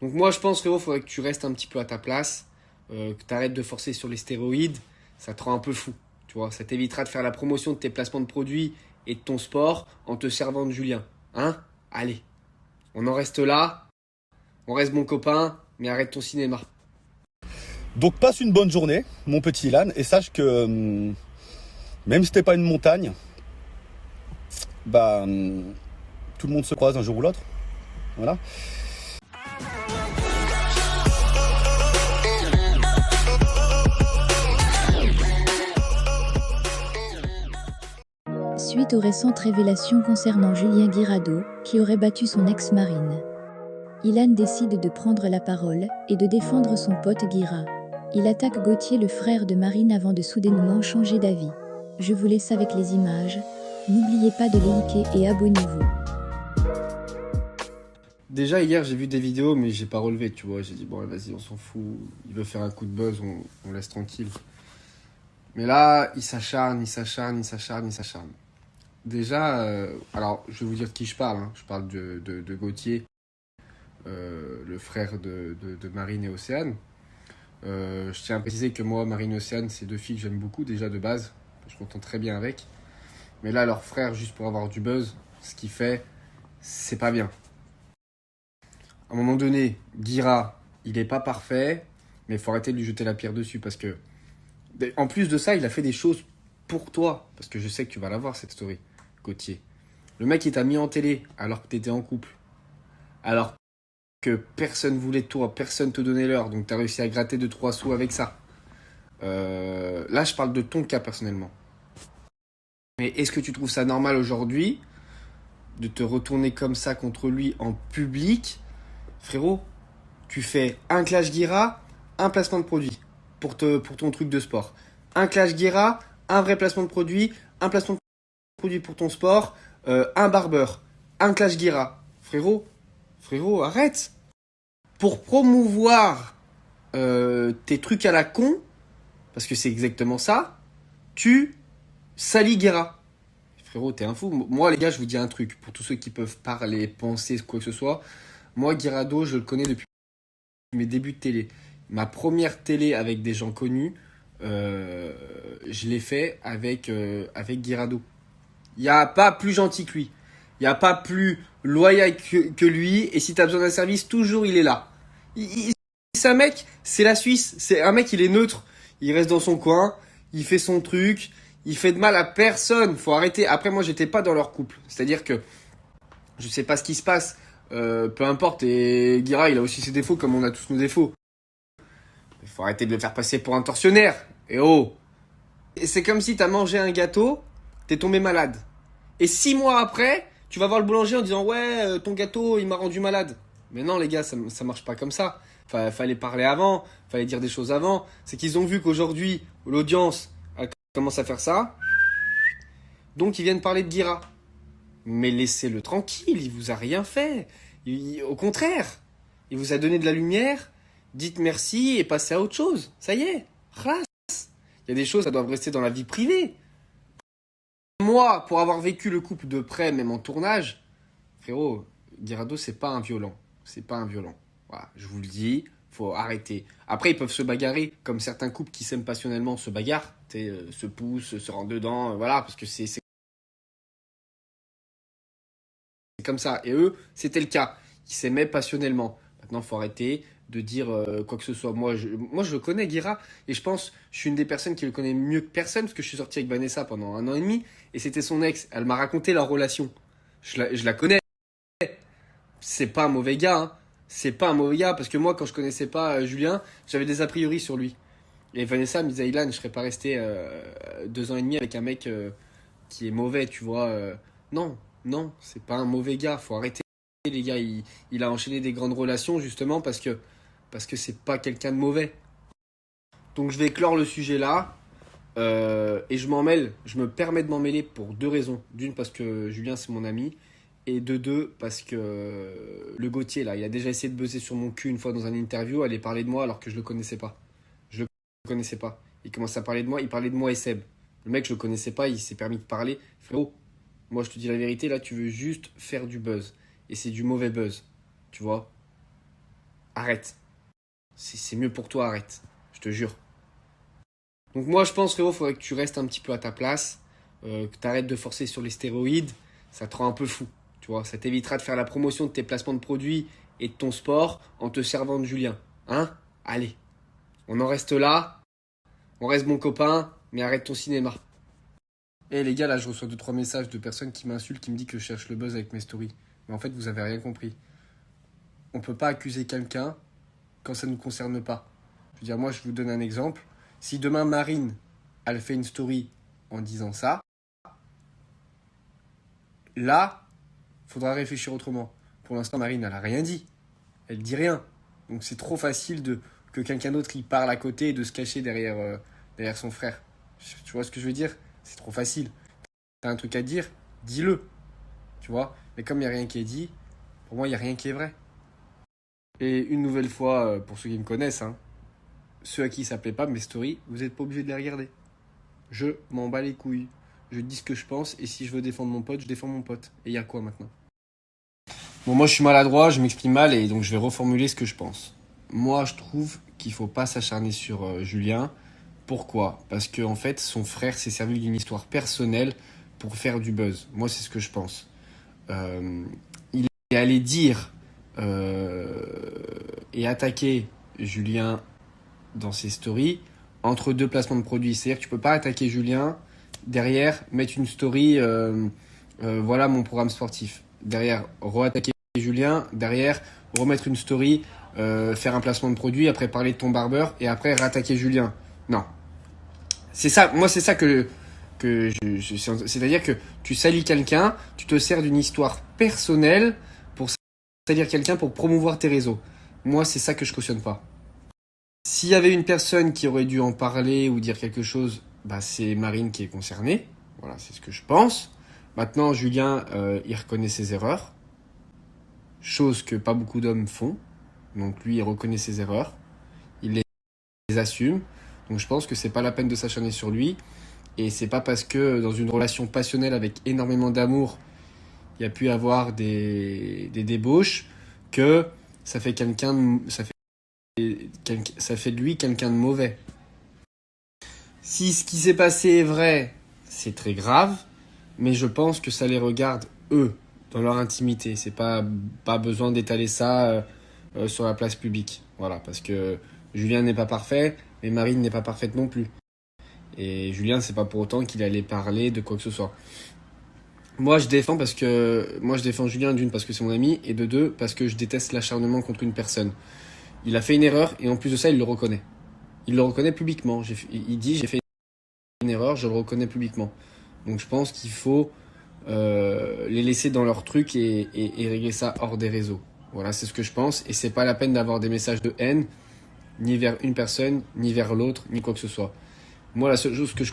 Donc moi, je pense, frérot, il faudrait que tu restes un petit peu à ta place, que tu arrêtes de forcer sur les stéroïdes. Ça te rend un peu fou, tu vois. Ça t'évitera de faire la promotion de tes placements de produits et de ton sport en te servant de Julien. Hein? Allez, on en reste là. On reste bon copain, mais arrête ton cinéma. Donc passe une bonne journée, mon petit Ilan, et sache que même si t'es pas une montagne, bah tout le monde se croise un jour ou l'autre. Voilà. Suite aux récentes révélations concernant Julien Guirado, qui aurait battu son ex-marine, Ilan décide de prendre la parole et de défendre son pote Guira. Il attaque Gauthier, le frère de Marine, avant de soudainement changer d'avis. Je vous laisse avec les images. N'oubliez pas de les liker et abonnez-vous. Déjà, hier, j'ai vu des vidéos, mais j'ai pas relevé, tu vois. J'ai dit, bon, vas-y, on s'en fout. Il veut faire un coup de buzz, on laisse tranquille. Mais là, il s'acharne, il s'acharne, il s'acharne, il s'acharne. Déjà, alors, je vais vous dire de qui je parle. Hein. Je parle de Gauthier, le frère de Marine et Océane. Je tiens à préciser que moi, Marine et Océane, c'est deux filles que j'aime beaucoup déjà de base. Je m'entends très bien avec. Mais là, leur frère, juste pour avoir du buzz, ce qu'il fait, c'est pas bien. À un moment donné, Guira, il est pas parfait, mais il faut arrêter de lui jeter la pierre dessus parce que, en plus de ça, il a fait des choses pour toi. Parce que je sais que tu vas la voir, cette story, Gauthier. Le mec, il t'a mis en télé alors que t'étais en couple. Alors que personne voulait de toi, personne te donnait l'heure, donc t'as réussi à gratter 2-3 sous avec ça. Là, je parle de ton cas personnellement. Mais est-ce que tu trouves ça normal aujourd'hui de te retourner comme ça contre lui en public? Frérot, tu fais un clash Guira, un placement de produit pour ton truc de sport. Un clash Guira, un vrai placement de produit, un placement de produit pour ton sport, un barbeur, un clash Guira. Frérot, arrête. Pour promouvoir tes trucs à la con, parce que c'est exactement ça, tu salis Guira. Frérot, t'es un fou. Moi, les gars, je vous dis un truc. Pour tous ceux qui peuvent parler, penser, quoi que ce soit. Moi, Guirado, je le connais depuis mes débuts de télé. Ma première télé avec des gens connus, je l'ai fait avec Guirado. Il n'y a pas plus gentil que lui. Il n'y a pas plus loyal que lui. Et si tu as besoin d'un service, toujours il est là. C'est un mec, c'est la Suisse. C'est un mec, il est neutre. Il reste dans son coin. Il fait son truc. Il fait de mal à personne. Faut arrêter. Après, moi, j'étais pas dans leur couple. C'est-à-dire que je sais pas ce qui se passe. Peu importe. Et Guira, il a aussi ses défauts comme on a tous nos défauts. Il faut arrêter de le faire passer pour un tortionnaire. Et oh. Et c'est comme si t'as mangé un gâteau, t'es tombé malade. Et 6 mois après, tu vas voir le boulanger en disant ouais, ton gâteau, il m'a rendu malade. Mais non, les gars, ça marche pas comme ça. Fallait parler avant, fallait dire des choses avant. C'est qu'ils ont vu qu'aujourd'hui, l'audience commence à faire ça. Donc ils viennent parler de Guira. Mais laissez-le tranquille, il vous a rien fait. Au contraire, il vous a donné de la lumière. Dites merci et passez à autre chose. Ça y est, ras. Il y a des choses, ça doit rester dans la vie privée. Moi, pour avoir vécu le couple de près, même en tournage, frérot, Guirado, c'est pas un violent. C'est pas un violent. Voilà, je vous le dis, faut arrêter. Après, ils peuvent se bagarrer, comme certains couples qui s'aiment passionnellement se bagarrent, se poussent, se rentrent dedans, voilà, parce que c'est comme ça. Et eux, c'était le cas. Ils s'aimaient passionnellement. Maintenant, faut arrêter de dire quoi que ce soit. Moi, je le connais, Guira, et je pense, je suis une des personnes qui le connaît mieux que personne, parce que je suis sorti avec Vanessa pendant 1 an et demi, et c'était son ex. Elle m'a raconté leur relation. Je la connais. C'est pas un mauvais gars, hein. C'est pas un mauvais gars, parce que moi, quand je connaissais pas Julien, j'avais des a priori sur lui. Et Vanessa me disait, Ilan, je serais pas resté 2 ans et demi avec un mec qui est mauvais, tu vois. Non, non, c'est pas un mauvais gars, faut arrêter. Les gars, il a enchaîné des grandes relations justement parce que c'est pas quelqu'un de mauvais. Donc je vais clore le sujet là et je me permets de m'en mêler pour 2 raisons. D'une, parce que Julien c'est mon ami, et de deux, parce que le Gauthier là, il a déjà essayé de buzzer sur mon cul une fois dans une interview, aller parler de moi alors que je le connaissais pas. Je le connaissais pas. Il commence à parler de moi, il parlait de moi et Seb. Le mec, je le connaissais pas, il s'est permis de parler. Frérot, moi je te dis la vérité, là tu veux juste faire du buzz. Et c'est du mauvais buzz, tu vois. Arrête. C'est mieux pour toi, arrête. Je te jure. Donc moi, je pense, frérot, faudrait que tu restes un petit peu à ta place, que tu arrêtes de forcer sur les stéroïdes. Ça te rend un peu fou, tu vois. Ça t'évitera de faire la promotion de tes placements de produits et de ton sport en te servant de Julien. Hein? Allez. On en reste là. On reste bon copain, mais arrête ton cinéma. Eh les gars, là, je reçois 2-3 messages de personnes qui m'insultent, qui me disent que je cherche le buzz avec mes stories. Mais en fait, vous avez rien compris. On peut pas accuser quelqu'un quand ça ne nous concerne pas. Je veux dire, moi, je vous donne un exemple. Si demain, Marine, elle fait une story en disant ça, là, faudra réfléchir autrement. Pour l'instant, Marine, elle a rien dit. Elle dit rien. Donc, c'est trop facile que quelqu'un d'autre y parle à côté et de se cacher derrière son frère. Tu vois ce que je veux dire? C'est trop facile. T'as un truc à dire, dis-le. Tu vois? Mais comme il n'y a rien qui est dit, pour moi, il n'y a rien qui est vrai. Et une nouvelle fois, pour ceux qui me connaissent, hein, ceux à qui ça plaît pas, mes stories, vous n'êtes pas obligés de les regarder. Je m'en bats les couilles. Je dis ce que je pense et si je veux défendre mon pote, je défends mon pote. Et il y a quoi maintenant? Bon, moi je suis maladroit, je m'exprime mal et donc je vais reformuler ce que je pense. Moi je trouve qu'il faut pas s'acharner sur Julien. Pourquoi? Parce que en fait son frère s'est servi d'une histoire personnelle pour faire du buzz. Moi c'est ce que je pense. Il est allé dire et attaquer Julien dans ses stories entre deux placements de produits. C'est-à-dire que tu peux pas attaquer Julien, derrière mettre une story, voilà mon programme sportif. Derrière, re-attaquer Julien, derrière, remettre une story, faire un placement de produit, après parler de ton barbeur et après rattaquer Julien. Non. C'est ça, moi c'est ça c'est-à-dire que tu salis quelqu'un, tu te sers d'une histoire personnelle pour salir quelqu'un pour promouvoir tes réseaux. Moi c'est ça que je cautionne pas. S'il y avait une personne qui aurait dû en parler ou dire quelque chose, bah c'est Marine qui est concernée. Voilà, c'est ce que je pense. Maintenant, Julien, il reconnaît ses erreurs. Chose que pas beaucoup d'hommes font. Donc lui, il reconnaît ses erreurs. Il les assume. Donc je pense que c'est pas la peine de s'acharner sur lui. Et c'est pas parce que dans une relation passionnelle avec énormément d'amour, il y a pu avoir des débauches que ça fait ça fait de lui quelqu'un de mauvais. Si ce qui s'est passé est vrai, c'est très grave, mais je pense que ça les regarde eux, dans leur intimité. C'est pas besoin d'étaler ça sur la place publique. Voilà, parce que Julien n'est pas parfait, mais Marine n'est pas parfaite non plus. Et Julien, c'est pas pour autant qu'il allait parler de quoi que ce soit. Moi, je défends Julien d'une parce que c'est mon ami, et de deux parce que je déteste l'acharnement contre une personne. Il a fait une erreur et en plus de ça, il le reconnaît. Il le reconnaît publiquement. Il dit j'ai fait une erreur, je le reconnais publiquement. Donc je pense qu'il faut les laisser dans leur truc et régler ça hors des réseaux. Voilà, c'est ce que je pense. Et c'est pas la peine d'avoir des messages de haine, ni vers une personne, ni vers l'autre, ni quoi que ce soit. Moi, la seule chose que je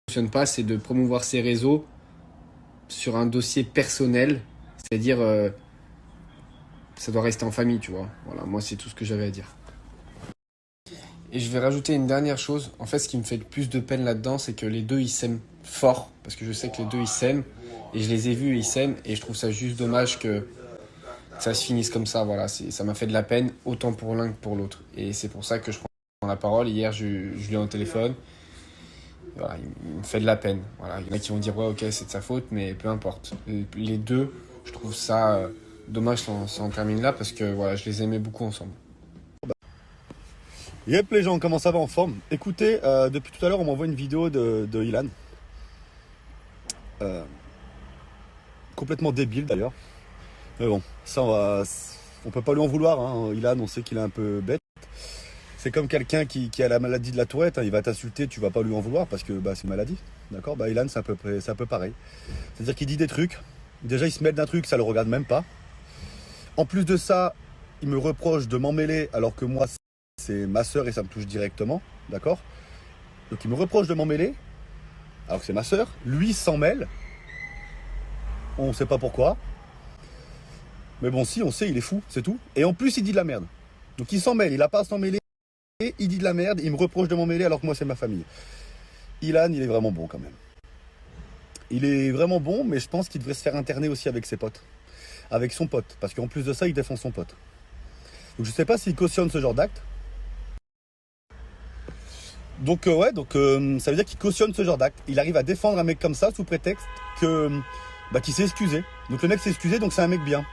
cautionne pas, c'est de promouvoir ces réseaux sur un dossier personnel. C'est-à-dire, ça doit rester en famille, tu vois. Voilà, moi, c'est tout ce que j'avais à dire. Et je vais rajouter une dernière chose. En fait, ce qui me fait le plus de peine là-dedans, c'est que les deux, ils s'aiment fort. Parce que je sais que les deux, ils s'aiment. Et je les ai vus, ils s'aiment. Et je trouve ça juste dommage que ça se finisse comme ça. Voilà, ça m'a fait de la peine, autant pour l'un que pour l'autre. Et c'est pour ça que je prends la parole. Hier, je l'ai au téléphone. Voilà, il me fait de la peine. Voilà, il y en a qui vont dire, ouais, ok, c'est de sa faute, mais peu importe. Les deux, je trouve ça dommage si on termine là, parce que voilà, je les aimais beaucoup ensemble. Yep les gens, comment ça va en forme? Écoutez, depuis tout à l'heure on m'envoie une vidéo de Ilan. Complètement débile d'ailleurs. Mais bon, ça on peut pas lui en vouloir. Hein. Ilan, on sait qu'il est un peu bête. C'est comme quelqu'un qui a la maladie de la Tourette. Hein. Il va t'insulter, tu vas pas lui en vouloir parce que c'est une maladie. D'accord? Ilan, c'est un peu pareil. C'est-à-dire qu'il dit des trucs. Déjà, il se mêle d'un truc, ça le regarde même pas. En plus de ça, il me reproche de m'en mêler alors que moi, c'est ma sœur et ça me touche directement, d'accord? Donc il me reproche de m'en mêler, alors que c'est ma sœur. Lui s'en mêle. On ne sait pas pourquoi. Mais bon, si, on sait, il est fou, c'est tout. Et en plus, il dit de la merde. Donc il s'en mêle, il n'a pas à s'en mêler. Il dit de la merde, il me reproche de m'en mêler alors que moi, c'est ma famille. Ilan, il est vraiment bon quand même. Il est vraiment bon, mais je pense qu'il devrait se faire interner aussi avec ses potes. Avec son pote, parce qu'en plus de ça, il défend son pote. Donc je sais pas s'il cautionne ce genre d'acte. Donc ça veut dire qu'il cautionne ce genre d'acte. Il arrive à défendre un mec comme ça sous prétexte que qu'il s'est excusé. Donc le mec s'est excusé, donc c'est un mec bien.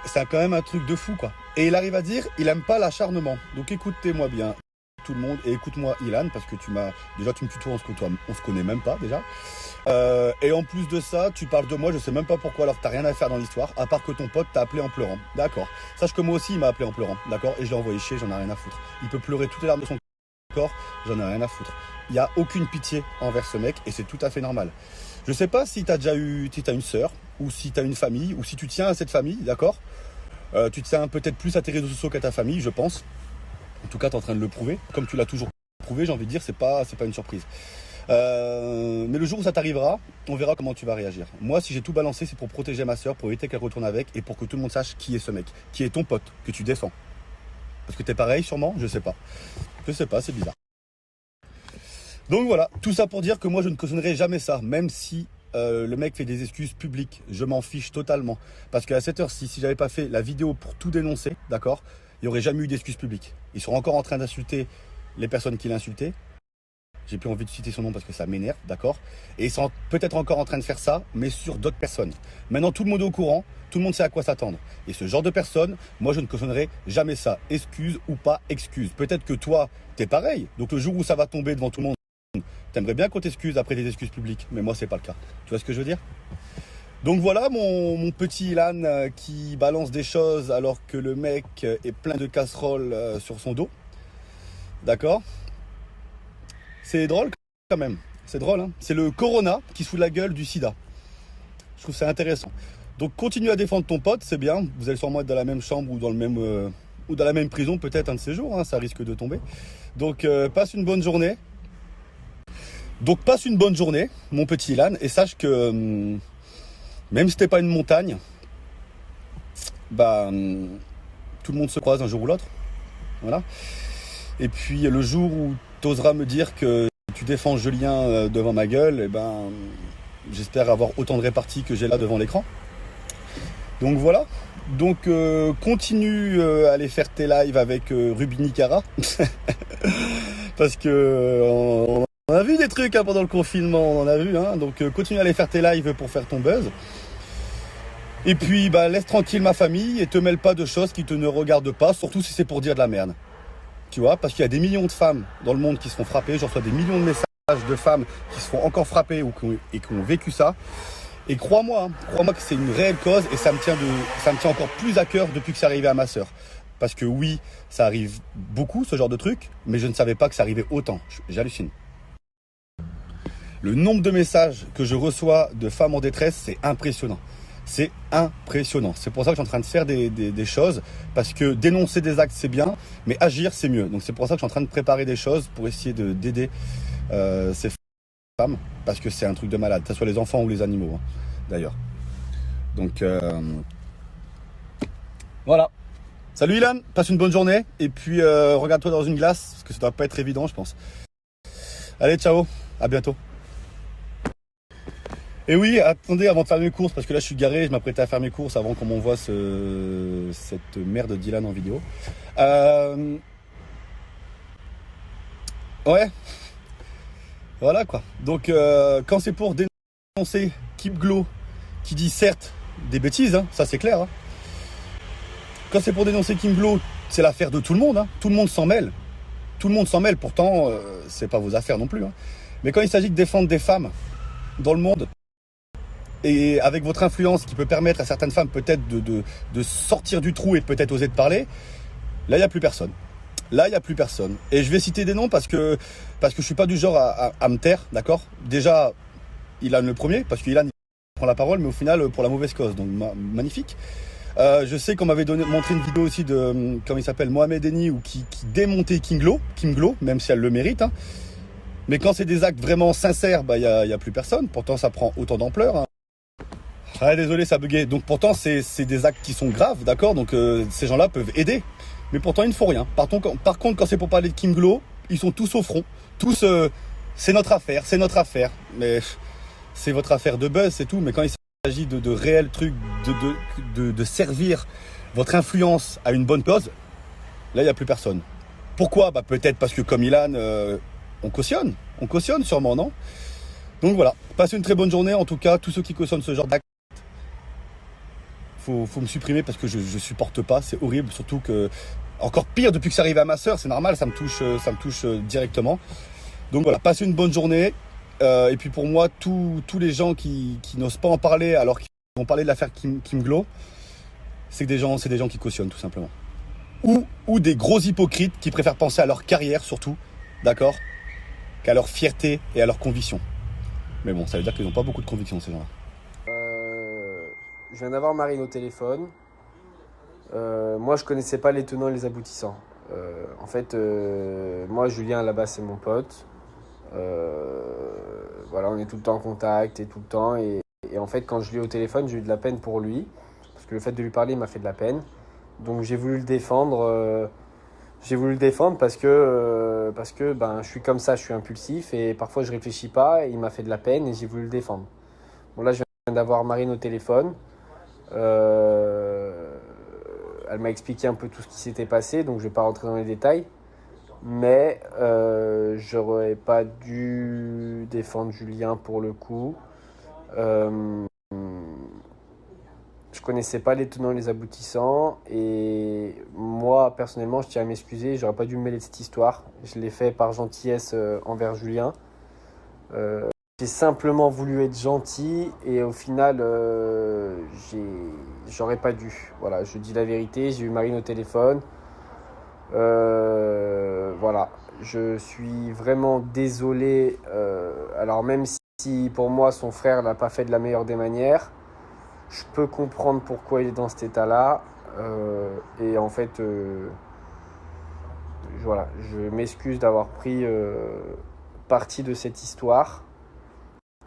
C'est quand même un truc de fou, quoi. Et il arrive à dire, il aime pas l'acharnement. Donc écoutez-moi bien, tout le monde, et écoute-moi Ilan, parce que tu me tutoies, on se connaît même pas déjà. Et en plus de ça, tu parles de moi, je sais même pas pourquoi, alors que t'as rien à faire dans l'histoire, à part que ton pote t'a appelé en pleurant. D'accord. Sache que moi aussi, il m'a appelé en pleurant, d'accord. Et je l'ai envoyé chier, j'en ai rien à foutre. Il peut pleurer toutes les larmes de son corps, j'en ai rien à foutre. Il n'y a aucune pitié envers ce mec, et c'est tout à fait normal. Je sais pas si t'as une sœur, ou si t'as une famille, ou si tu tiens à cette famille, d'accord. Tu tiens peut-être plus à tes réseaux sociaux qu'à ta famille, je pense. En tout cas, t'es en train de le prouver. Comme tu l'as toujours prouvé, j'ai envie de dire, c'est pas une surprise. Mais le jour où ça t'arrivera, on verra comment tu vas réagir. Moi, si j'ai tout balancé, c'est pour protéger ma sœur, pour éviter qu'elle retourne avec, et pour que tout le monde sache qui est ce mec, qui est ton pote, que tu défends. Parce que t'es pareil, sûrement, je sais pas. Je sais pas, c'est bizarre. Donc voilà, tout ça pour dire que moi, je ne cautionnerai jamais ça, même si le mec fait des excuses publiques. Je m'en fiche totalement. Parce qu'à cette heure-ci, si j'avais pas fait la vidéo pour tout dénoncer, d'accord, il n'y aurait jamais eu d'excuses publiques. Ils sont encore en train d'insulter les personnes qui l'insultaient. J'ai plus envie de citer son nom parce que ça m'énerve, d'accord. Et ils sont peut-être encore en train de faire ça, mais sur d'autres personnes. Maintenant, tout le monde est au courant, tout le monde sait à quoi s'attendre. Et ce genre de personnes, moi, je ne cautionnerai jamais ça. Excuse ou pas excuse. Peut-être que toi, t'es pareil. Donc le jour où ça va tomber devant tout le monde, t'aimerais bien qu'on t'excuse après des excuses publiques. Mais moi, c'est pas le cas. Tu vois ce que je veux dire? Donc voilà mon petit Ilan qui balance des choses alors que le mec est plein de casseroles sur son dos. D'accord? C'est drôle quand même. C'est drôle, hein. C'est le corona qui se fout de la gueule du sida. Je trouve ça intéressant. Donc continue à défendre ton pote, c'est bien. Vous allez sûrement être dans la même chambre ou dans la même prison peut-être un de ces jours, hein. Ça risque de tomber. Donc passe une bonne journée. Mon petit Ilan, et sache que même si t'es pas une montagne, tout le monde se croise un jour ou l'autre. Voilà. Et puis le jour où t'oseras me dire que tu défends Julien devant ma gueule, j'espère avoir autant de répartie que j'ai là devant l'écran. Donc voilà. Donc continue à aller faire tes lives avec Rubini Cara. Parce que on a vu des trucs pendant le confinement, on en a vu. Donc continue à aller faire tes lives pour faire ton buzz. Et puis laisse tranquille ma famille et te mêle pas de choses qui te ne regardent pas, surtout si c'est pour dire de la merde. Tu vois, parce qu'il y a des millions de femmes dans le monde qui se font frapper. Je reçois des millions de messages de femmes qui se font encore frapper et qui ont vécu ça. Et crois-moi que c'est une réelle cause et ça me tient encore plus à cœur depuis que c'est arrivé à ma sœur. Parce que oui, ça arrive beaucoup ce genre de truc, mais je ne savais pas que ça arrivait autant. J'hallucine. Le nombre de messages que je reçois de femmes en détresse, c'est impressionnant. C'est impressionnant. C'est pour ça que je suis en train de faire des choses, parce que dénoncer des actes c'est bien, mais agir c'est mieux. Donc c'est pour ça que je suis en train de préparer des choses pour essayer d'aider ces femmes, parce que c'est un truc de malade, que ce soit les enfants ou les animaux, d'ailleurs. Donc voilà. Salut Ilan, passe une bonne journée, et puis regarde-toi dans une glace, parce que ça doit pas être évident je pense. Allez, ciao, à bientôt. Et oui, attendez avant de faire mes courses, parce que là je suis garé, je m'apprêtais à faire mes courses avant qu'on m'envoie cette merde d'Ilan en vidéo. Ouais, voilà quoi. Donc quand c'est pour dénoncer Kim Glow, qui dit certes des bêtises, ça c'est clair. Quand c'est pour dénoncer Kim Glow, c'est l'affaire de tout le monde, tout le monde s'en mêle. Tout le monde s'en mêle, pourtant c'est pas vos affaires non plus. Mais quand il s'agit de défendre des femmes dans le monde, et avec votre influence qui peut permettre à certaines femmes peut-être de sortir du trou et peut-être oser de parler, là il n'y a plus personne. Et je vais citer des noms parce que je suis pas du genre à me taire, d'accord. Déjà, Ilan le premier, parce qu'Ilan prend la parole, mais au final pour la mauvaise cause, donc magnifique. Je sais qu'on m'avait montré une vidéo aussi de, comment il s'appelle, Mohamed Eni, ou qui démontait Kim Glow, même si elle le mérite. Mais quand c'est des actes vraiment sincères, y a plus personne. Pourtant ça prend autant d'ampleur. Ah, désolé, ça buguait. Donc pourtant c'est des actes qui sont graves, d'accord. Donc ces gens-là peuvent aider, mais pourtant ils ne font rien. Par contre, quand c'est pour parler de Kim Glow, ils sont tous au front. Tous, c'est notre affaire. Mais c'est votre affaire de buzz, c'est tout. Mais quand il s'agit de réels trucs, de servir votre influence à une bonne cause, là, il n'y a plus personne. Pourquoi? Peut-être parce que comme Ilan, on cautionne sûrement, non? Donc voilà, passez une très bonne journée. En tout cas, tous ceux qui cautionnent ce genre d'acte, faut me supprimer parce que je supporte pas, c'est horrible, surtout que, encore pire depuis que c'est arrivé à ma soeur, c'est normal, ça me touche directement. Donc voilà, passez une bonne journée. Et puis pour moi, tous les gens qui n'osent pas en parler alors qu'ils vont parler de l'affaire Kim Glow, c'est des gens qui cautionnent tout simplement. Ou des gros hypocrites qui préfèrent penser à leur carrière surtout, d'accord, qu'à leur fierté et à leur conviction. Mais bon, ça veut dire qu'ils n'ont pas beaucoup de conviction ces gens-là. Je viens d'avoir Marine au téléphone. Moi, je connaissais pas les tenants et les aboutissants. En fait, moi, Julien, là-bas, c'est mon pote. Voilà, on est tout le temps en contact et tout le temps. Et en fait, quand je l'ai eu au téléphone, j'ai eu de la peine pour lui. Parce que le fait de lui parler m'a fait de la peine. Donc, j'ai voulu le défendre. Parce que je suis comme ça, je suis impulsif. Et parfois, je réfléchis pas. Et il m'a fait de la peine et j'ai voulu le défendre. Bon, là, je viens d'avoir Marine au téléphone. Elle m'a expliqué un peu tout ce qui s'était passé, donc je vais pas rentrer dans les détails. Mais j'aurais pas dû défendre Julien pour le coup. Je connaissais pas les tenants et les aboutissants. Et moi, personnellement, je tiens à m'excuser. J'aurais pas dû me mêler de cette histoire. Je l'ai fait par gentillesse envers Julien. J'ai simplement voulu être gentil et au final, j'aurais pas dû. Voilà, je dis la vérité, j'ai eu Marine au téléphone. Voilà, je suis vraiment désolé. Alors même si pour moi son frère l'a pas fait de la meilleure des manières, je peux comprendre pourquoi il est dans cet état-là. Et en fait, voilà, je m'excuse d'avoir pris parti de cette histoire.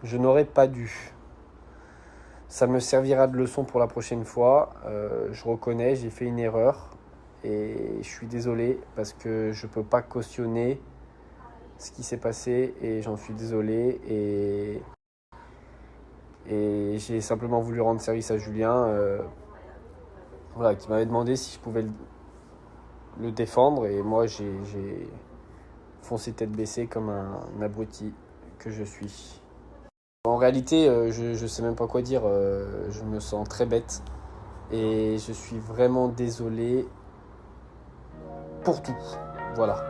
Je n'aurais pas dû. Ça me servira de leçon pour la prochaine fois. Je reconnais, j'ai fait une erreur. Et je suis désolé parce que je ne peux pas cautionner ce qui s'est passé. Et j'en suis désolé. Et j'ai simplement voulu rendre service à Julien. Voilà, qui m'avait demandé si je pouvais le défendre. Et moi, j'ai foncé tête baissée comme un abruti que je suis. En réalité, je sais même pas quoi dire. Je me sens très bête et je suis vraiment désolé pour tout. Voilà.